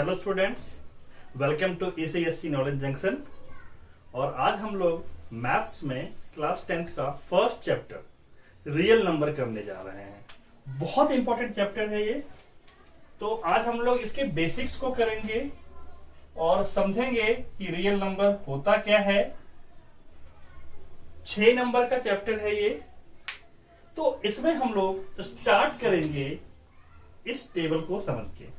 Hello students, welcome to ECSC knowledge junction. और आज हम लोग मैथ्स में क्लास 10th का फर्स्ट चैप्टर रियल नंबर करने जा रहे हैं। बहुत इंपॉर्टेंट चैप्टर है ये। तो आज हम लोग इसके बेसिक्स को करेंगे और समझेंगे कि रियल नंबर होता क्या है। 6 नंबर का चैप्टर है ये। तो इसमें हम लोग स्टार्ट करेंगे इस टेबल को समझ के।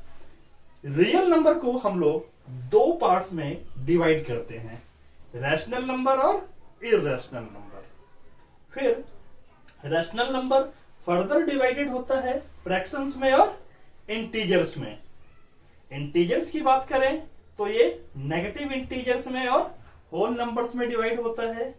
रियल नंबर को हम लोग 2 पार्ट्स में डिवाइड करते हैं, रैशनल नंबर और इररेशनल नंबर। फिर रैशनल नंबर फर्दर डिवाइडेड होता है फ्रैक्शंस में और इंटीजर्स में। इंटीजर्स की बात करें तो ये नेगेटिव इंटीजर्स में और होल नंबर्स में डिवाइड होता है।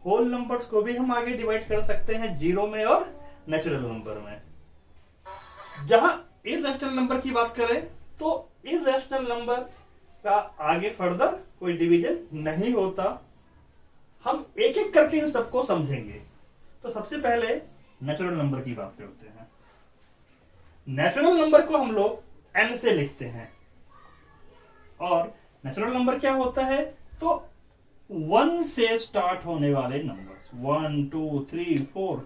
होल नंबर्स को भी हम आगे डिवाइड कर सकते हैं जीरो में और नेचुरल नंबर में। जहां इररेशनल नंबर की बात करें तो इररेशनल नंबर का आगे फर्दर कोई डिवीजन नहीं होता। हम एक एक करके इन सबको समझेंगे। तो सबसे पहले नेचुरल नंबर की बात करते हैं। नेचुरल नंबर को हम लोग n से लिखते हैं और नेचुरल नंबर क्या होता है तो 1 से स्टार्ट होने वाले नंबर्स 1 2 3 4।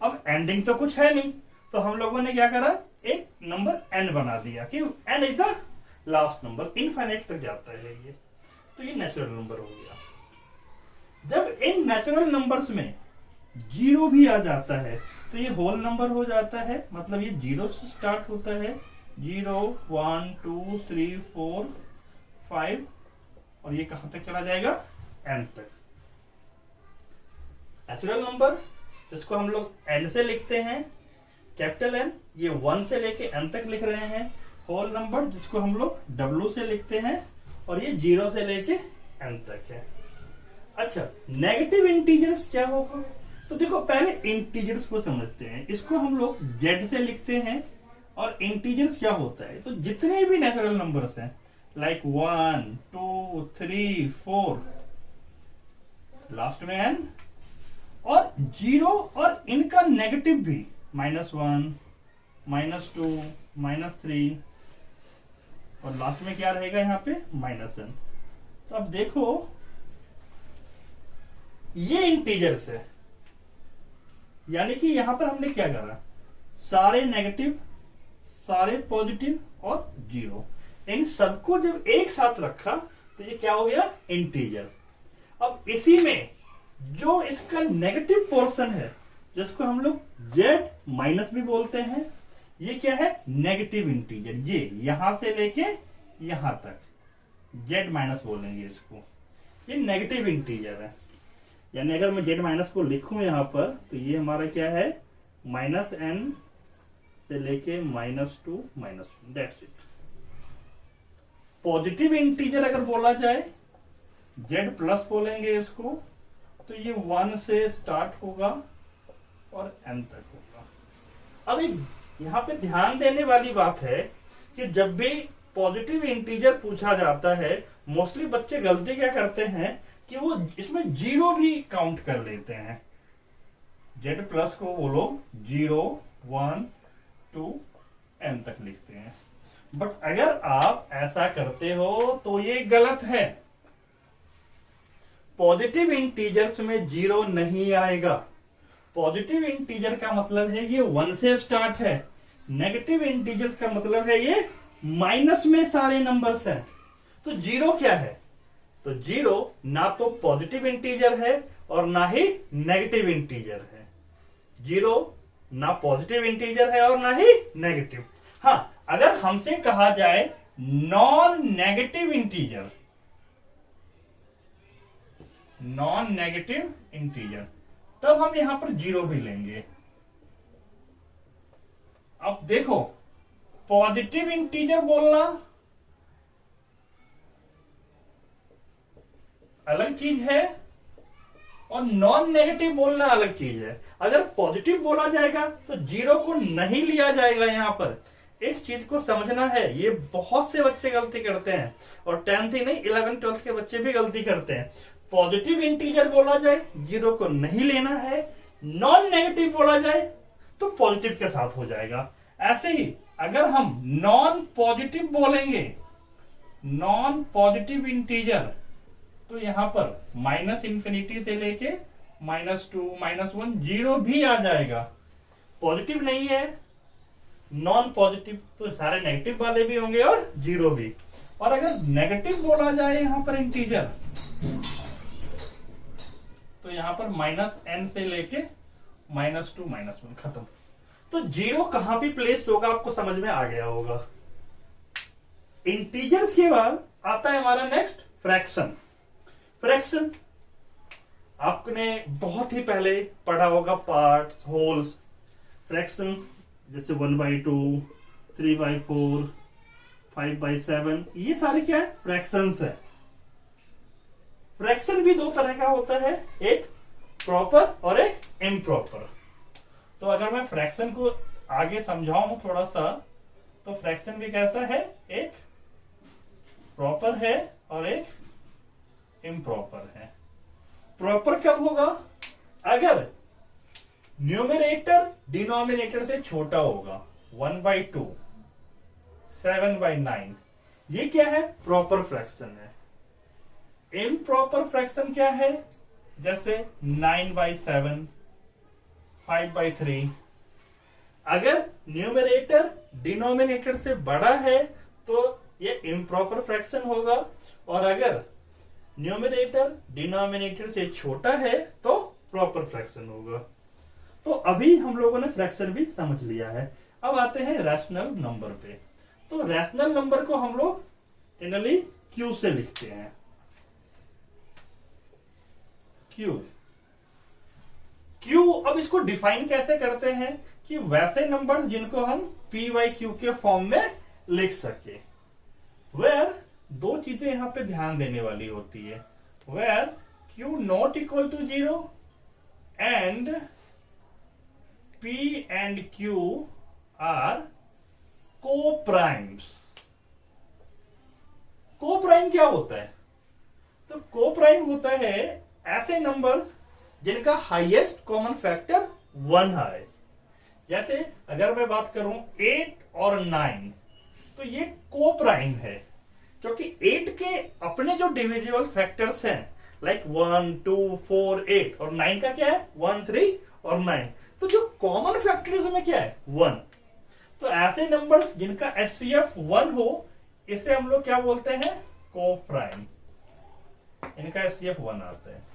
अब एंडिंग तो कुछ है नहीं, तो हम लोगों ने क्या करा, एक नंबर n बना दिया कि n is the last number, infinite तक जाता है ये। तो ये नेचुरल नंबर हो गया। जब इन नेचुरल नंबर्स में जीरो भी आ जाता है तो ये होल नंबर हो जाता है, मतलब ये जीरो से स्टार्ट होता है। 0 1 2 3 4 5 और ये कहां तक चला जाएगा, n तक। नेचुरल नंबर जिसको हम लोग n से लिखते हैं, कैपिटल N, ये 1 से लेके n तक लिख रहे हैं। होल नंबर जिसको हम लोग W से लिखते हैं और ये 0 से लेके n तक है। अच्छा, नेगेटिव इंटीजर्स क्या होगा, तो देखो पहले इंटीजर्स को समझते हैं। इसको हम लोग Z से लिखते हैं और इंटीजर्स क्या होता है, तो जितने भी नेचुरल नंबर्स हैं लाइक 1 2 3 4 लास्ट में n और 0 और इनका नेगेटिव भी -1 -2 -3 और लास्ट में क्या रहेगा यहाँ पे -n। तो अब देखो ये इंटीजर्स है, यानी कि यहां पर हमने क्या करा, सारे नेगेटिव सारे पॉजिटिव और 0, इन सबको जब एक साथ रखा तो ये क्या हो गया, इंटीजर। अब इसी में जो इसका नेगेटिव पोर्शन है जिसको हम लोग z माइनस भी बोलते हैं, ये क्या है, नेगेटिव इंटीजर। ये यहां से लेके यहां तक z माइनस बोलेंगे इसको, ये नेगेटिव इंटीजर है। यानी अगर मैं z माइनस को लिखूं यहां पर तो ये हमारा क्या है, -n से लेके -2 -1, दैट्स इट। पॉजिटिव इंटीजर अगर बोला जाए, z प्लस बोलेंगे इसको, तो ये 1 से स्टार्ट होगा और n तक होगा। अब एक यहाँ पे ध्यान देने वाली बात है कि जब भी पॉजिटिव इंटीजर पूछा जाता है, मोस्टली बच्चे गलती क्या करते हैं कि वो इसमें 0 भी काउंट कर लेते हैं। z प्लस को वो लोग 0 1 2 n तक लिखते हैं, बट अगर आप ऐसा करते हो तो ये गलत है। पॉजिटिव इंटीजर्स में 0 नहीं आएगा। पॉजिटिव इंटीजर का मतलब है ये 1 से स्टार्ट है, नेगेटिव इंटीजर्स का मतलब है ये माइनस में सारे नंबर्स हैं। तो 0 क्या है, तो 0 ना तो पॉजिटिव इंटीजर है और ना ही नेगेटिव इंटीजर है। 0 ना पॉजिटिव इंटीजर है और ना ही नेगेटिव। हाँ, अगर हमसे कहा जाए non negative integer, non negative integer, तब हम यहां पर 0 भी लेंगे। अब देखो, पॉजिटिव इंटीजर बोलना अलग चीज है और नॉन नेगेटिव बोलना अलग चीज है। अगर पॉजिटिव बोला जाएगा तो 0 को नहीं लिया जाएगा यहां पर। इस चीज को समझना है, ये बहुत से बच्चे गलती करते हैं और 10th ही नहीं 11th 12th के बच्चे भी गलती करते हैं। पॉजिटिव इंटीजर बोला जाए 0 को नहीं लेना है, नॉन नेगेटिव बोला जाए तो पॉजिटिव के साथ हो जाएगा। ऐसे ही अगर हम नॉन पॉजिटिव बोलेंगे, नॉन पॉजिटिव इंटीजर, तो यहां पर माइनस इंफिनिटी से लेके -2 -1 जीरो भी आ जाएगा। पॉजिटिव नहीं है, नॉन पॉजिटिव, तो सारे नेगेटिव वाले भी होंगे और जीरो भी। और अगर नेगेटिव बोला जाए यहां पर इंटीजर, तो यहां पर -n से लेके -2 -1 खत्म। तो जीरो कहां भी प्लेस्ड होगा आपको समझ में आ गया होगा। इंटीजर्स के बाद आता है हमारा नेक्स्ट फ्रैक्शन। फ्रैक्शन आपने बहुत ही पहले पढ़ा होगा, पार्ट्स, होल्स, फ्रैक्शन जैसे 1/2, 3/4, 5/7, ये सारे क्या है? फ्रैक्शंस है। फ्रैक्शन भी दो तरह का होता है, एक प्रॉपर और एक इम्प्रॉपर। तो अगर मैं फ्रैक्शन को आगे समझाऊं थोड़ा सा, तो फ्रैक्शन भी कैसा है? एक प्रॉपर है और एक इम्प्रॉपर है। प्रॉपर कब होगा? अगर न्यूमरेटर डिनोमिनेटर से छोटा होगा। 1/2, 7/9, ये क्या है? प्रॉपर फ्रैक्शन है। इम्प्रॉपर फ्रैक्शन क्या है? जैसे 9/7, 5/3। अगर न्यूमरेटर डिनोमिनेटर से बड़ा है तो ये इम्प्रॉपर फ्रैक्शन होगा, और अगर न्यूमरेटर डिनोमिनेटर से छोटा है तो प्रॉपर फ्रैक्शन होगा। तो अभी हम लोगों ने फ्रैक्शन भी समझ लिया है। अब आते हैं रैशनल नंबर पे। तो रैशनल नंबर को हम लोग जनरली क्यू से लिखते हैं। क्यू अब इसको डिफाइन कैसे करते हैं कि वैसे नंबर जिनको हम p/q के फॉर्म में लिख सके। वेयर दो चीजें यहां पे ध्यान देने वाली होती है। Where q not equal to 0 and p and q are coprimes. Coprime क्या होता है? तो को-प्राइम होता है ऐसे नंबर्स जिनका हाईएस्ट कॉमन फैक्टर 1 है। जैसे अगर मैं बात करूं 8 और 9, तो ये को-प्राइम है, क्योंकि 8 के अपने जो डिविजिबल फैक्टर्स हैं, लाइक 1, 2, 4, 8, और 9 का क्या है? 1, 3 और 9। तो जो कॉमन फैक्टर है उसमें क्या है? 1। तो ऐसे नंबर्स जिनका HCF 1 हो, इसे हम लोग क्या बोलते हैं? को-प्राइम। इनका HCF 1 आता है।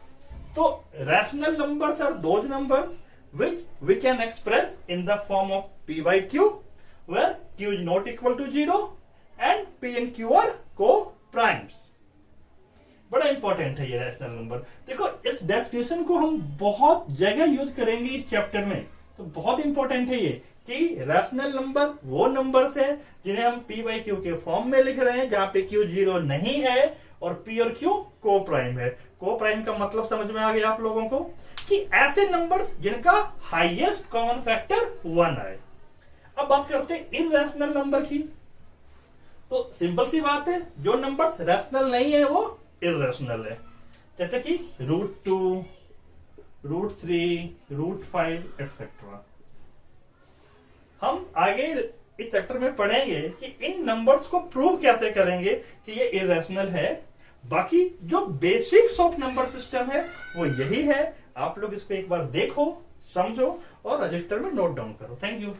तो rational numbers are those numbers which we can express in the form of p/q, where q is not equal to 0 and p and q are co-primes। बड़ा इंपॉर्टेंट है ये रैशनल नंबर। देखो, इस definition को हम बहुत जगह यूज करेंगे इस चैप्टर में, तो बहुत इंपॉर्टेंट है ये कि रैशनल नंबर वो नंबर्स है जिन्हें हम p/q के फॉर्म में लिख रहे हैं, जहां पे q 0 नहीं है और p और q को-प्राइम है। को-प्राइम का मतलब समझ में आ गया आप लोगों को कि ऐसे नंबर्स जिनका हाईएस्ट कॉमन फैक्टर 1 है। अब बात करते हैं इररेशनल नंबर की। तो सिंपल सी बात है, जो नंबर्स रैशनल नहीं है वो इररेशनल है, जैसे कि √2, √3, √5 एक्सेट्रा। हम आगे इस चैप्टर में पढ़ेंगे कि इन नंबर्स को प्रूव कैसे करेंगे कि ये इररेशनल है। बाकी जो बेसिक्स ऑफ नंबर सिस्टम है वो यही है। आप लोग इसको एक बार देखो, समझो और रजिस्टर में नोट डाउन करो। Thank you.